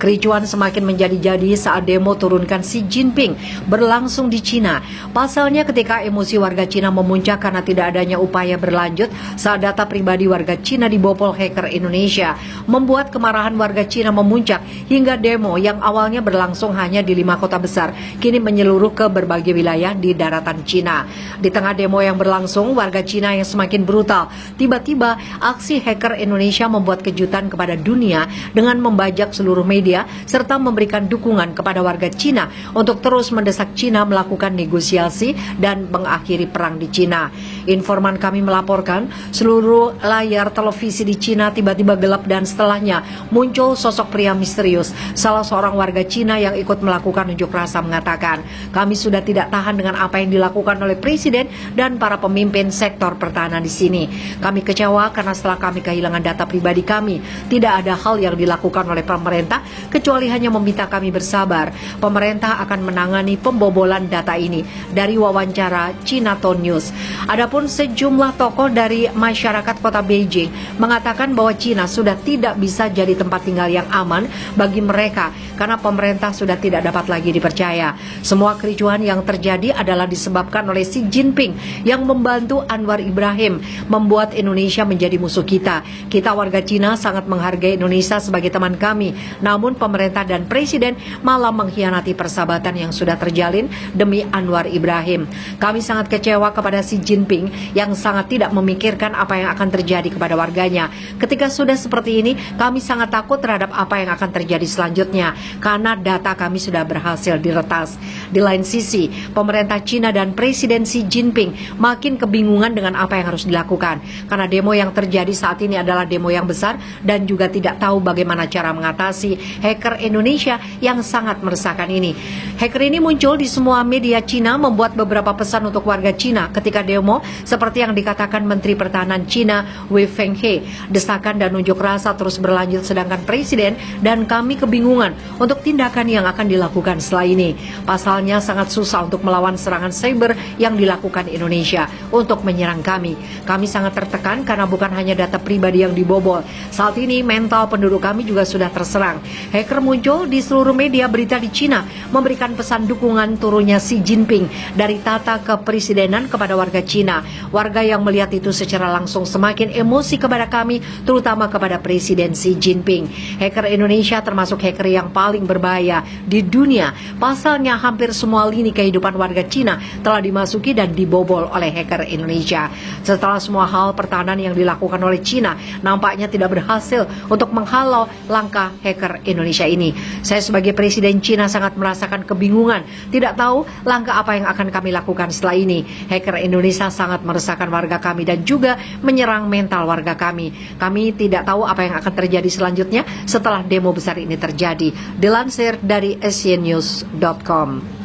Kericuan semakin menjadi-jadi saat demo turunkan Xi Jinping berlangsung di Cina. Pasalnya ketika emosi warga Cina memuncak karena tidak adanya upaya berlanjut saat data pribadi warga Cina dibobol hacker Indonesia, membuat kemarahan warga Cina memuncak hingga demo yang awalnya berlangsung hanya di 5 kota besar, kini menyeluruh ke berbagai wilayah di daratan Cina. Di tengah demo yang berlangsung, warga Cina yang semakin brutal, tiba-tiba aksi hacker Indonesia membuat kejutan kepada dunia dengan membajak seluruh media serta memberikan dukungan kepada warga Cina untuk terus mendesak Cina melakukan negosiasi dan mengakhiri perang di Cina. Informan kami melaporkan seluruh layar televisi di Cina tiba-tiba gelap dan setelahnya muncul sosok pria misterius. Salah seorang warga Cina yang ikut melakukan unjuk rasa mengatakan, "Kami sudah tidak tahan dengan apa yang dilakukan oleh Presiden dan para pemimpin sektor pertahanan di sini. Kami kecewa karena setelah kami kehilangan data pribadi kami, tidak ada hal yang dilakukan oleh pemerintah kecuali hanya meminta kami bersabar. Pemerintah akan menangani pembobolan data ini." Dari wawancara Cinaton News. Adapun sejumlah tokoh dari masyarakat kota Beijing mengatakan bahwa Cina sudah tidak bisa jadi tempat tinggal yang aman bagi mereka karena pemerintah sudah tidak dapat lagi dipercaya. Semua kericuhan yang terjadi adalah disebabkan oleh Xi Jinping yang membantu Anwar Ibrahim membuat Indonesia menjadi musuh kita. Kita warga Cina sangat menghargai Indonesia sebagai teman kami, namun pemerintah dan presiden malah mengkhianati persahabatan yang sudah terjalin demi Anwar Ibrahim. Kami sangat kecewa kepada Xi Jinping yang sangat tidak memikirkan apa yang akan terjadi kepada warganya. Ketika sudah seperti ini, kami sangat takut terhadap apa yang akan terjadi selanjutnya karena data kami sudah berhasil diretas. Di lain sisi, pemerintah Cina dan Presiden Xi Jinping makin kebingungan dengan apa yang harus dilakukan karena demo yang terjadi saat ini adalah demo yang besar dan juga tidak tahu bagaimana cara mengatasi hacker Indonesia yang sangat meresahkan ini. Hacker ini muncul di semua media Cina, membuat beberapa pesan untuk warga Cina ketika demo, seperti yang dikatakan Menteri Pertahanan Cina Wei Fenghe. Desakan dan unjuk rasa terus berlanjut sedangkan Presiden dan kami kebingungan untuk tindakan yang akan dilakukan setelah ini. Pasalnya sangat susah untuk melawan serangan cyber yang dilakukan Indonesia untuk menyerang kami. Kami sangat tertekan karena bukan hanya data pribadi yang dibobol. Saat ini mental penduduk kami juga sudah terserang. Hacker muncul di seluruh media berita di Cina, memberikan pesan dukungan turunnya Xi Jinping dari tata kepresidenan kepada warga Cina. Warga yang melihat itu secara langsung semakin emosi kepada kami, terutama kepada Presiden Xi Jinping. Hacker Indonesia termasuk hacker yang paling berbahaya di dunia. Pasalnya hampir semua lini kehidupan warga Cina telah dimasuki dan dibobol oleh hacker Indonesia. Setelah semua hal pertahanan yang dilakukan oleh Cina nampaknya tidak berhasil untuk menghalau langkah hacker Indonesia ini. Saya sebagai Presiden Cina sangat merasakan kebingungan, tidak tahu langkah apa yang akan kami lakukan setelah ini. Hacker Indonesia sangat meresahkan warga kami dan juga menyerang mental warga kami. Kami tidak tahu apa yang akan terjadi selanjutnya setelah demo besar ini terjadi. Dilansir dari asiannews.com.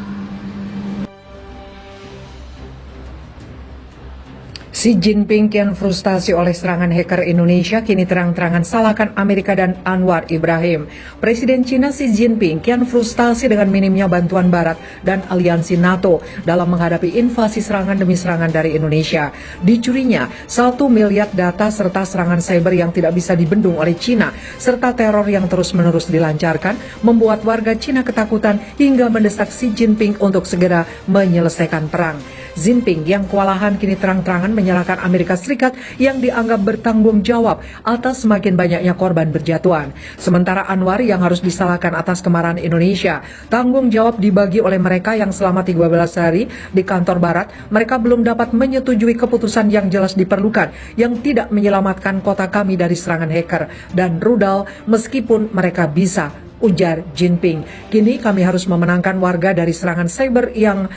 Xi Jinping kian frustasi oleh serangan hacker Indonesia, kini terang-terangan salahkan Amerika dan Anwar Ibrahim. Presiden Cina Xi Jinping kian frustasi dengan minimnya bantuan Barat dan aliansi NATO dalam menghadapi invasi serangan demi serangan dari Indonesia. Dicurinya 1 miliar data serta serangan cyber yang tidak bisa dibendung oleh Cina, serta teror yang terus-menerus dilancarkan, membuat warga Cina ketakutan hingga mendesak Xi Jinping untuk segera menyelesaikan perang. Jinping yang kewalahan kini terang-terangan menyalahkan Amerika Serikat yang dianggap bertanggung jawab atas semakin banyaknya korban berjatuhan. Sementara Anwar yang harus disalahkan atas kemarahan Indonesia. Tanggung jawab dibagi oleh mereka yang selama 13 hari di kantor Barat, mereka belum dapat menyetujui keputusan yang jelas diperlukan yang tidak menyelamatkan kota kami dari serangan hacker dan rudal meskipun mereka bisa, ujar Jinping. Kini kami harus memenangkan warga dari serangan cyber yang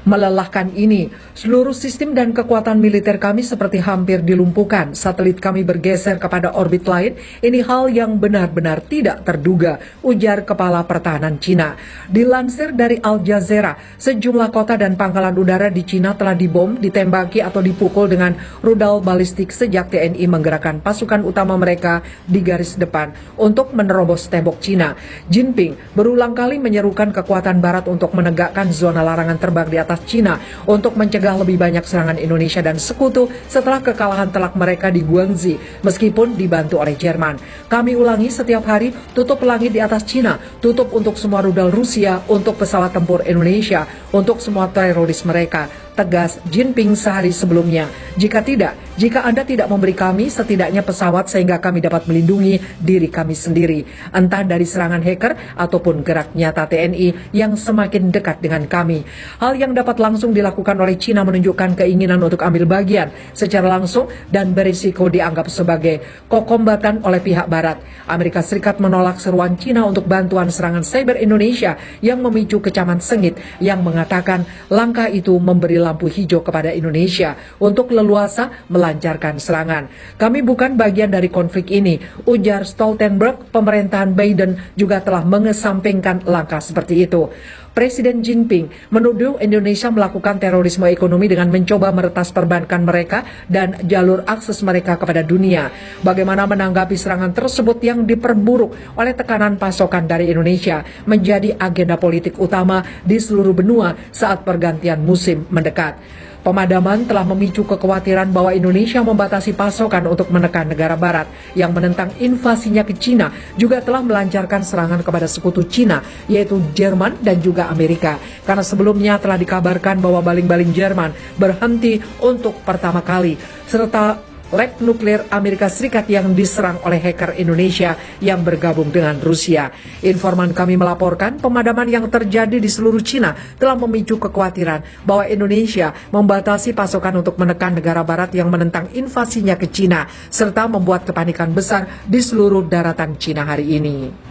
melelahkan ini. Seluruh sistem dan kekuatan militer kami seperti hampir dilumpuhkan. Satelit kami bergeser kepada orbit lain. Ini hal yang benar-benar tidak terduga, ujar Kepala Pertahanan Cina. Dilansir dari Al Jazeera, sejumlah kota dan pangkalan udara di Cina telah dibom, ditembaki atau dipukul dengan rudal balistik sejak TNI menggerakkan pasukan utama mereka di garis depan untuk menerobos tembok Cina. Jinping berulang kali menyerukan kekuatan Barat untuk menegakkan zona larangan terbang di atas atas Cina untuk mencegah lebih banyak serangan Indonesia dan sekutu setelah kekalahan telak mereka di Guangzhou, meskipun dibantu oleh Jerman. Kami ulangi setiap hari, tutup langit di atas Cina, tutup untuk semua rudal Rusia, untuk pesawat tempur Indonesia, untuk semua teroris mereka, tegas Jinping sehari sebelumnya. Jika Anda tidak memberi kami setidaknya pesawat sehingga kami dapat melindungi diri kami sendiri, entah dari serangan hacker ataupun gerak nyata TNI yang semakin dekat dengan kami. Hal yang dapat langsung dilakukan oleh Cina menunjukkan keinginan untuk ambil bagian secara langsung dan berisiko dianggap sebagai kokombatan oleh pihak Barat. Amerika Serikat menolak seruan Cina untuk bantuan serangan cyber Indonesia yang memicu kecaman sengit yang mengatakan langkah itu memberi lampu hijau kepada Indonesia untuk leluasa melancarkan serangan. Kami bukan bagian dari konflik ini, ujar Stoltenberg. Pemerintahan Biden juga telah mengesampingkan langkah seperti itu. Presiden Jinping menuduh Indonesia melakukan terorisme ekonomi dengan mencoba meretas perbankan mereka dan jalur akses mereka kepada dunia. Bagaimana menanggapi serangan tersebut yang diperburuk oleh tekanan pasokan dari Indonesia menjadi agenda politik utama di seluruh benua saat pergantian musim mendekat. Pemadaman telah memicu kekhawatiran bahwa Indonesia membatasi pasokan untuk menekan negara barat yang menentang invasinya ke Cina, juga telah melancarkan serangan kepada sekutu Cina, yaitu Jerman dan juga Amerika. Karena sebelumnya telah dikabarkan bahwa baling-baling Jerman berhenti untuk pertama kali, serta lab nuklir Amerika Serikat yang diserang oleh hacker Indonesia yang bergabung dengan Rusia. Informan kami melaporkan pemadaman yang terjadi di seluruh Cina telah memicu kekhawatiran bahwa Indonesia membatasi pasokan untuk menekan negara barat yang menentang invasinya ke Cina, serta membuat kepanikan besar di seluruh daratan Cina hari ini.